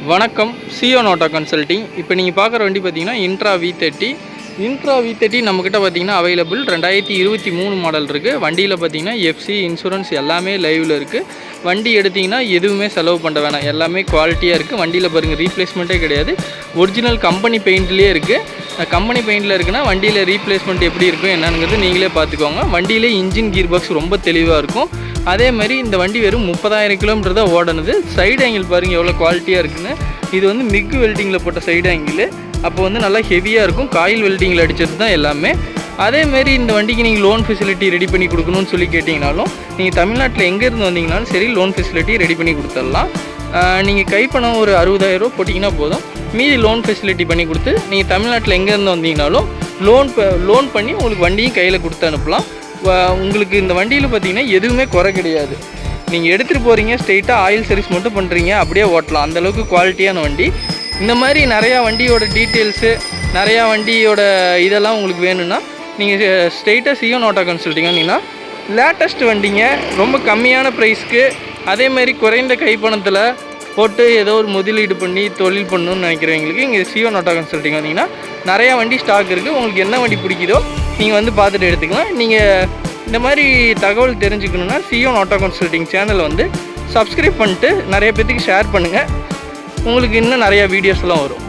வணக்கம் Zion auto consulting. இப்போ நீங்கள் பார்க்குற வண்டி பார்த்தீங்கன்னா இன்ட்ரா V30 நம்மக்கிட்ட பார்த்தீங்கன்னா அவைலபிள் 2023 மாடல் இருக்குது. வண்டியில் பார்த்தீங்கன்னா எஃப்சி இன்சூரன்ஸ் எல்லாமே லைவில் இருக்குது. வண்டி எடுத்திங்கன்னா எதுவுமே செலவு பண்ண வேணாம், எல்லாமே குவாலிட்டியாக இருக்குது. வண்டியில் பாருங்கள் ரீப்ளேஸ்மெண்ட்டே கிடையாது, ஒரிஜினல் கம்பெனி பெயிண்ட்லேயே இருக்குது. கம்பெனி பெயிண்டில் இருக்குன்னா வண்டியில் ரீப்ளேஸ்மெண்ட் எப்படி இருக்கும் என்னங்கிறது நீங்களே பார்த்துக்கோங்க. வண்டியிலே இன்ஜின் கீர் பாக்ஸ் ரொம்ப தெளிவாக இருக்கும். அதே மாதிரி இந்த வண்டி வெறும் 30,000 கிலோமீட்டர் தான் ஓடணுது. சைடு ஆங்கிள் பாருங்கள் எவ்வளோ குவாலிட்டியாக இருக்குன்னு. இது வந்து மிக் வெல்டிங்கில் போட்ட சைடு ஆங்கிள், அப்போ வந்து நல்லா ஹெவியாக இருக்கும். காயில் வெல்டிங்கில் அடித்தது தான் எல்லாமே. அதேமாரி இந்த வண்டிக்கு நீங்கள் லோன் ஃபெசிலிட்டி ரெடி பண்ணி கொடுக்கணும்னு சொல்லி கேட்டிங்கனாலும் நீங்கள் தமிழ்நாட்டில் எங்கேருந்து வந்தீங்கனாலும் சரி லோன் ஃபெசிலிட்டி ரெடி பண்ணி கொடுத்துடலாம். நீங்கள் கைப்பணம் ஒரு 60,000 ரூபா போட்டிங்கன்னா போதும், மீதி லோன் ஃபெசிலிட்டி பண்ணி கொடுத்து நீங்கள் தமிழ்நாட்டில் எங்கேருந்து வந்தீங்கனாலும் லோன் பண்ணி உங்களுக்கு வண்டியும் கையில் கொடுத்து அனுப்பலாம். உங்களுக்கு இந்த வண்டியில் பார்த்தீங்கன்னா எதுவுமே குறை கிடையாது. நீங்கள் எடுத்துகிட்டு போகிறீங்க, ஸ்ட்ரெயிட்டாக ஆயில் சர்வீஸ் மட்டும் பண்ணுறீங்க, அப்படியே ஓட்டலாம். அந்தளவுக்கு குவாலிட்டியான வண்டி. இந்த மாதிரி நிறையா வண்டியோட டீட்டெயில்ஸு, நிறையா வண்டியோட இதெல்லாம் உங்களுக்கு வேணும்னா நீங்கள் ஸ்ட்ரெயிட்டாக சியோன் ஆட்டோ கன்சல்ட்டிங் வந்தீங்கன்னா லேட்டஸ்ட் வண்டிங்க, ரொம்ப கம்மியான ப்ரைஸ்க்கு, அதேமாதிரி குறைந்த கைப்பணத்தில் போட்டு ஏதோ ஒரு முதலீடு பண்ணி தொழில் பண்ணணும்னு நினைக்கிறவங்களுக்கு இங்கே சியோன் ஆட்டோ கன்சல்ட்டிங் வந்தீங்கன்னா நிறையா வண்டி ஸ்டாக் இருக்குது. உங்களுக்கு என்ன வண்டி பிடிக்குதோ நீங்கள் வந்து பார்த்துட்டு எடுத்துக்கலாம். நீங்கள் இந்த மாதிரி தகவல் தெரிஞ்சுக்கணுன்னா சியோன் ஆட்டோ கன்சல்ட்டிங் சேனலை வந்து சப்ஸ்கிரைப் பண்ணிட்டு நிறைய பேர்த்துக்கு ஷேர் பண்ணுங்கள். உங்களுக்கு இன்னும் நிறையா வீடியோஸ்லாம் வரும்.